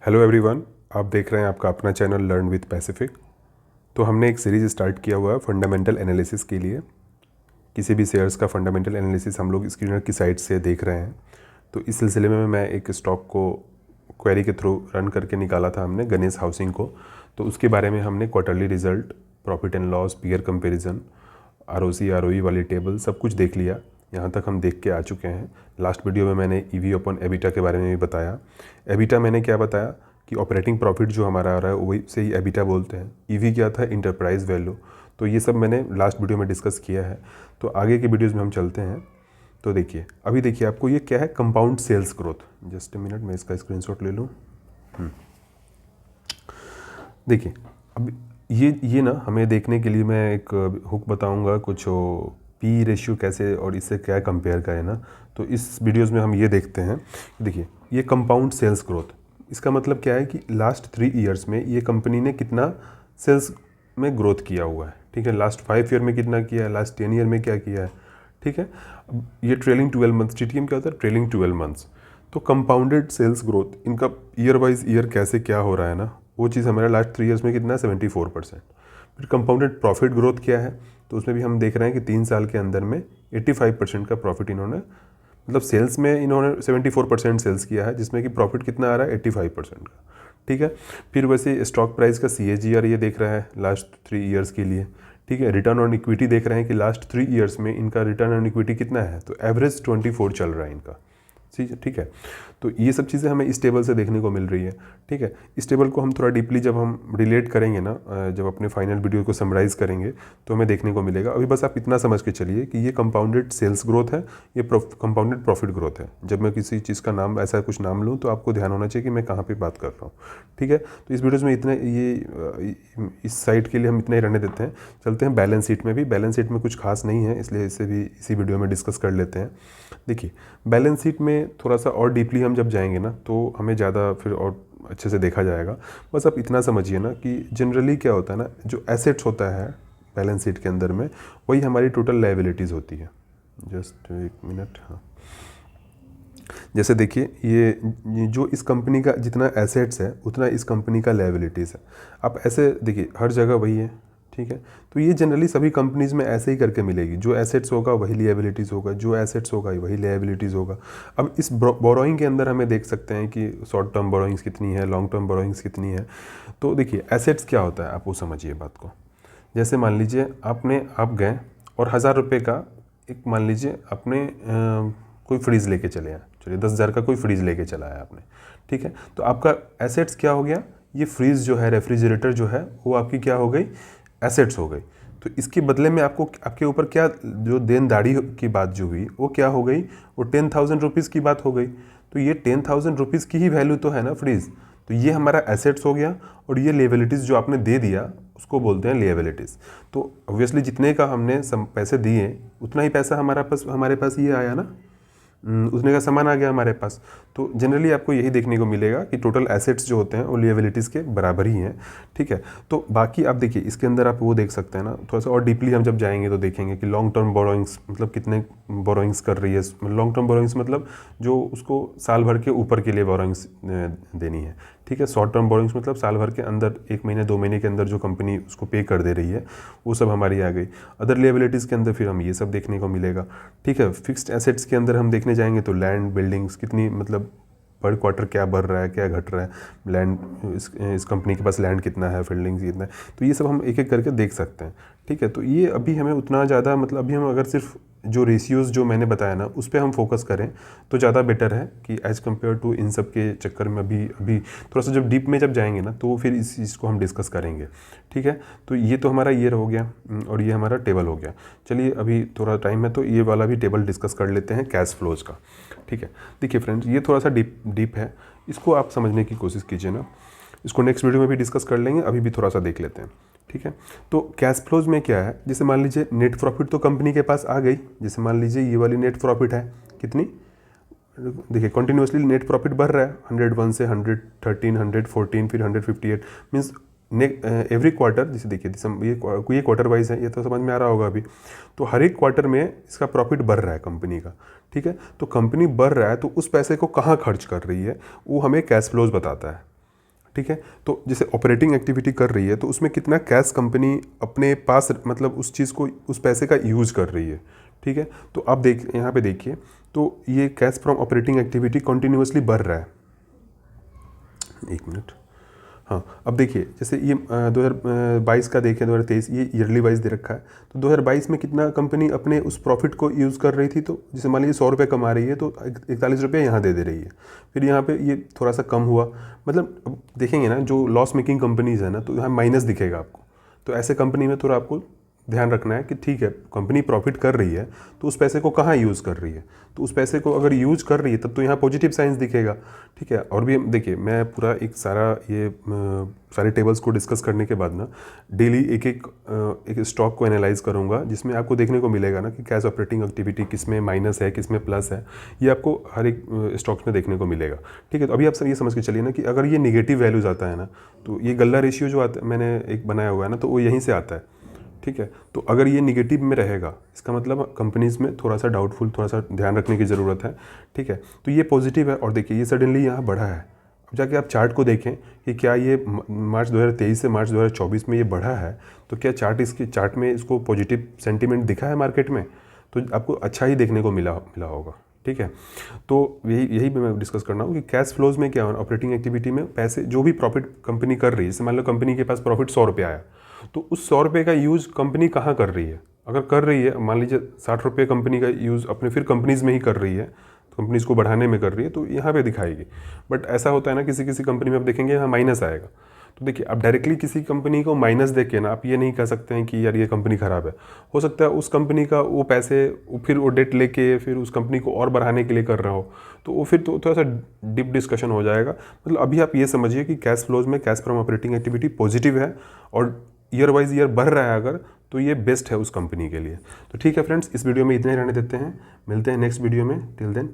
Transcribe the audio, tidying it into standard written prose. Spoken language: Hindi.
हेलो एवरीवन, आप देख रहे हैं आपका अपना चैनल लर्न विद पैसिफिक। तो हमने एक सीरीज़ स्टार्ट किया हुआ है फंडामेंटल एनालिसिस के लिए। किसी भी शेयर्स का फंडामेंटल एनालिसिस हम लोग स्क्रीनर की साइट से देख रहे हैं। तो इस सिलसिले में मैं एक स्टॉक को क्वेरी के थ्रू रन करके निकाला था हमने, गणेश हाउसिंग को। तो उसके बारे में हमने quarterly result, profit and loss, peer comparison, ROC ROE वाली टेबल सब कुछ देख लिया। यहाँ तक हम देख के आ चुके हैं। लास्ट वीडियो में मैंने ईवी अपन एबिटा के बारे में भी बताया। एबिटा मैंने क्या बताया कि ऑपरेटिंग प्रॉफिट जो हमारा आ रहा है वही से ही एबिटा बोलते हैं। ईवी क्या था, इंटरप्राइज वैल्यू। तो ये सब मैंने लास्ट वीडियो में डिस्कस किया है। तो आगे के वीडियोज़ में हम चलते हैं। तो देखिए, अभी देखिए आपको ये क्या है, compound sales growth. Just a minute, मैं इसका स्क्रीनशॉट ले लूँ। देखिए, अब ये ना हमें देखने के लिए मैं एक हुक बताऊंगा, कुछ पी रेशियो कैसे और इससे क्या कंपेयर का है ना। तो इस वीडियोज़ में हम ये देखते हैं। देखिए, ये कंपाउंड सेल्स ग्रोथ, इसका मतलब क्या है कि लास्ट 3 ईयर्स में ये कंपनी ने कितना सेल्स में ग्रोथ किया हुआ है। ठीक है, लास्ट 5 ईयर में कितना किया है, लास्ट 10 ईयर में क्या किया है। ठीक है, अब ये ट्रेलिंग 12 मंथ्स, TTM क्या होता है, ट्रेलिंग 12 मंथ्स। तो कंपाउंडेड सेल्स ग्रोथ, इनका ईयर वाइज ईयर कैसे क्या हो रहा है ना, वो चीज़ हमारा लास्ट 3 ईयर्स में कितना है, 74%। फिर कंपाउंडेड प्रॉफिट ग्रोथ क्या है, तो उसमें भी हम देख रहे हैं कि 3 साल के अंदर में 85% का प्रॉफिट इन्होंने, मतलब सेल्स में इन्होंने 74% सेल्स किया है, जिसमें कि प्रॉफिट कितना आ रहा है, 85% का। ठीक है, फिर वैसे स्टॉक प्राइस का CAGR ये देख रहा है लास्ट 3 ईयर्स के लिए। ठीक है, रिटर्न ऑन इक्विटी देख रहे हैं कि लास्ट 3 ईयर्स में इनका रिटर्न ऑन इक्विटी कितना है, तो एवरेज 24 चल रहा है इनका। ठीक है, तो ये सब चीज़ें हमें इस टेबल से देखने को मिल रही है। ठीक है, इस टेबल को हम थोड़ा डीपली जब हम रिलेट करेंगे ना, जब अपने फाइनल वीडियो को समराइज़ करेंगे तो हमें देखने को मिलेगा। अभी बस आप इतना समझ के चलिए कि ये कंपाउंडेड सेल्स ग्रोथ है, ये कंपाउंडेड प्रॉफिट ग्रोथ है। जब मैं किसी चीज़ का नाम, ऐसा कुछ नाम लूँ, तो आपको ध्यान होना चाहिए कि मैं कहाँ पर बात कर रहा हूँ। ठीक है, तो इस वीडियोज़ में इतने, ये इस साइट के लिए हम इतना ही रहने देते हैं। चलते हैं बैलेंस शीट में भी। बैलेंस शीट में कुछ खास नहीं है, इसलिए इसे भी इसी वीडियो में डिस्कस कर लेते हैं। देखिए, बैलेंस शीट में थोड़ा सा और डीपली हम जब जाएंगे ना, तो हमें ज़्यादा फिर और अच्छे से देखा जाएगा। बस आप इतना समझिए ना कि जनरली क्या होता है ना, जो एसेट्स होता है बैलेंस शीट के अंदर में, वही हमारी टोटल लायबिलिटीज़ होती है। जस्ट एक मिनट। हाँ, जैसे देखिए, ये जो इस कंपनी का जितना एसेट्स है उतना इस कंपनी का लायबिलिटीज़ है। आप ऐसे देखिए, हर जगह वही है। ठीक है, तो ये जनरली सभी कंपनीज़ में ऐसे ही करके मिलेगी। जो एसेट्स होगा वही लिएबिलिटीज़ होगा, जो एसेट्स होगा वही लिएबिलिटीज़ होगा। अब इस बोरोइंग के अंदर हमें देख सकते हैं कि शॉर्ट टर्म बोरोइंग्स कितनी है, लॉन्ग टर्म बोरोइंग्स कितनी है। तो देखिए, एसेट्स क्या होता है, आप वो समझिए बात को। जैसे मान लीजिए आप गए और 1000 रुपये का एक, मान लीजिए आपने कोई फ्रीज़ लेके चले आए। चलिए, 10,000 का कोई फ्रीज़ लेके चला आया आपने। ठीक है, तो आपका एसेट्स क्या हो गया, ये फ्रीज़ जो है, रेफ्रिजरेटर जो है, वो आपकी क्या हो गई, एसेट्स हो गई। तो इसके बदले में आपको, आपके ऊपर क्या, जो देनदारी की बात जो हुई वो क्या हो गई, वो 10,000 रुपीज़ की बात हो गई। तो ये 10,000 रुपीज़ की ही वैल्यू तो है ना फ्रीज। तो ये हमारा एसेट्स हो गया, और ये लिएबिलिटीज़ जो आपने दे दिया उसको बोलते हैं लिएबिलिटीज़। तो ऑब्वियसली जितने का हमने पैसे दिए उतना ही पैसा हमारे पास ये आया ना, उतने का सामान आ गया हमारे पास। तो जनरली आपको यही देखने को मिलेगा कि टोटल एसेट्स जो होते हैं वो लिएबिलिटीज़ के बराबर ही हैं। ठीक है, तो बाकी आप देखिए, इसके अंदर आप वो देख सकते हैं ना, थोड़ा सा और डीपली हम जब जाएंगे तो देखेंगे कि लॉन्ग टर्म बोरोइंग्स मतलब कितने बोरोइंग्स कर रही है। लॉन्ग टर्म बोरोइंग्स मतलब जो उसको साल भर के ऊपर के लिए बोरोइंग्स देनी है। ठीक है, शॉर्ट टर्म बोरोइंग्स मतलब साल भर के अंदर, 1 महीने 2 महीने के अंदर जो कंपनी उसको पे कर दे रही है, वो सब हमारी आ गई। अदर लिएबिलिटीज़ के अंदर फिर हम ये सब देखने को मिलेगा। ठीक है, फिक्स्ड एसेट्स के अंदर हम देखने जाएंगे तो लैंड, बिल्डिंग्स कितनी, मतलब पर क्वार्टर क्या बढ़ रहा है, क्या घट रहा है, लैंड, इस कंपनी के पास लैंड कितना है, बिल्डिंग्स कितना है, तो ये सब हम एक एक करके देख सकते हैं। ठीक है, तो ये अभी हमें उतना ज़्यादा, मतलब अभी हम अगर सिर्फ जो रेशियोज़ जो मैंने बताया ना उस पर हम फोकस करें तो ज़्यादा बेटर है कि एज़ कम्पेयर टू इन सब के चक्कर में अभी थोड़ा सा जब डीप में जब जाएंगे ना, तो फिर इस चीज़ को हम डिस्कस करेंगे। ठीक है, तो ये तो हमारा ईयर हो गया और ये हमारा टेबल हो गया। चलिए, अभी थोड़ा टाइम है तो ये वाला भी टेबल डिस्कस कर लेते हैं, कैश फ्लोज का। ठीक है, देखिए फ्रेंड्स, ये थोड़ा सा डीप है, इसको आप समझने की कोशिश कीजिए ना। इसको नेक्स्ट वीडियो में भी डिस्कस कर लेंगे, अभी भी थोड़ा सा देख लेते हैं। ठीक है, तो कैश फ्लोज में क्या है, जैसे मान लीजिए नेट प्रॉफिट तो कंपनी के पास आ गई। जैसे मान लीजिए ये वाली नेट प्रॉफिट है कितनी, देखिए कंटिन्यूसली नेट प्रॉफिट बढ़ रहा है, 101 से 113, 114, फिर 158, मीन्स एवरी क्वार्टर। जैसे देखिए, ये क्वार्टर वाइज है, ये तो समझ में आ रहा होगा अभी। तो हर एक क्वार्टर में इसका प्रॉफिट बढ़ रहा है कंपनी का। ठीक है, तो कंपनी बढ़ रहा है तो उस पैसे को कहाँ खर्च कर रही है, वो हमें कैश फ्लोज बताता है। ठीक है। तो जैसे ऑपरेटिंग एक्टिविटी कर रही है तो उसमें कितना कैश कंपनी अपने पास मतलब उस चीज़ को, उस पैसे का यूज कर रही है, ठीक है। तो आप यहाँ पे देखिए, तो ये cash from operating activity continuously बढ़ रहा है। एक मिनट, हाँ अब देखिए जैसे ये 2022 का देखें, 2023 ये ईयरली वाइज दे रखा है। तो 2022 में कितना कंपनी अपने उस प्रॉफिट को यूज़ कर रही थी, तो जैसे मान लीजिए 100 रुपये कमा रही है तो 41 रुपये यहाँ दे रही है। फिर यहाँ पे ये थोड़ा सा कम हुआ, मतलब अब देखेंगे ना जो लॉस मेकिंग कंपनीज़ है ना, तो यहाँ माइनस दिखेगा आपको। तो ऐसे कंपनी में थोड़ा आपको ध्यान रखना है कि ठीक है कंपनी प्रॉफिट कर रही है तो उस पैसे को कहाँ यूज़ कर रही है। तो उस पैसे को अगर यूज कर रही है तब तो यहाँ पॉजिटिव साइंस दिखेगा, ठीक है। और भी देखिए मैं पूरा एक सारे टेबल्स को डिस्कस करने के बाद ना डेली एक स्टॉक को एनालाइज करूँगा, जिसमें आपको देखने को मिलेगा ना कि कैश ऑपरेटिंग एक्टिविटी किस में माइनस है, किस में प्लस है, ये आपको हर एक स्टॉक्स में देखने को मिलेगा, ठीक है। तो अभी आप ये समझ के चलिए ना कि अगर ये निगेटिव वैल्यूज आता है ना, तो ये गल्ला रेशियो जो आता मैंने एक बनाया हुआ है ना, तो वो यहीं से आता है, ठीक है। तो अगर ये निगेटिव में रहेगा इसका मतलब कंपनीज में थोड़ा सा डाउटफुल, थोड़ा सा ध्यान रखने की ज़रूरत है, ठीक है। तो ये पॉजिटिव है और देखिए ये सडनली यहाँ बढ़ा है। अब जाके आप चार्ट को देखें कि क्या ये मार्च 2023 से मार्च 2024 में ये बढ़ा है, तो क्या चार्ट में इसको पॉजिटिव सेंटीमेंट दिखा है मार्केट में, तो आपको अच्छा ही देखने को मिला होगा, ठीक है। तो यही मैं डिस्कस करना हूँ कि कैश फ्लोज में क्या ऑपरेटिंग एक्टिविटी में पैसे जो भी प्रॉफिट कंपनी कर रही है, जैसे मान लो कंपनी के पास प्रॉफिट 100 रुपये आया, तो उस 100 रुपये का यूज़ कंपनी कहाँ कर रही है। अगर कर रही है मान लीजिए 60 रुपये कंपनी का यूज़ अपने फिर कंपनीज़ में ही कर रही है, कंपनीज़ को बढ़ाने में कर रही है, तो यहाँ पे दिखाएगी। बट ऐसा होता है ना किसी कंपनी में आप देखेंगे यहाँ माइनस आएगा। तो देखिए आप डायरेक्टली किसी कंपनी को माइनस देख के ना आप ये नहीं कह सकते हैं कि यार ये कंपनी ख़राब है। हो सकता है उस कंपनी का वो पैसे फिर वो डेट लेके फिर उस कंपनी को और बढ़ाने के लिए कर रहा हो, तो वो फिर तो थोड़ा सा डीप डिस्कशन हो जाएगा। मतलब अभी आप ये समझिए कि कैश फ्लोज में cash from operating activity positive है और ईयर वाइज ईयर बढ़ रहा है अगर, तो ये बेस्ट है उस कंपनी के लिए। तो ठीक है फ्रेंड्स, इस वीडियो में इतना ही रहने देते हैं, मिलते हैं नेक्स्ट वीडियो में। Till then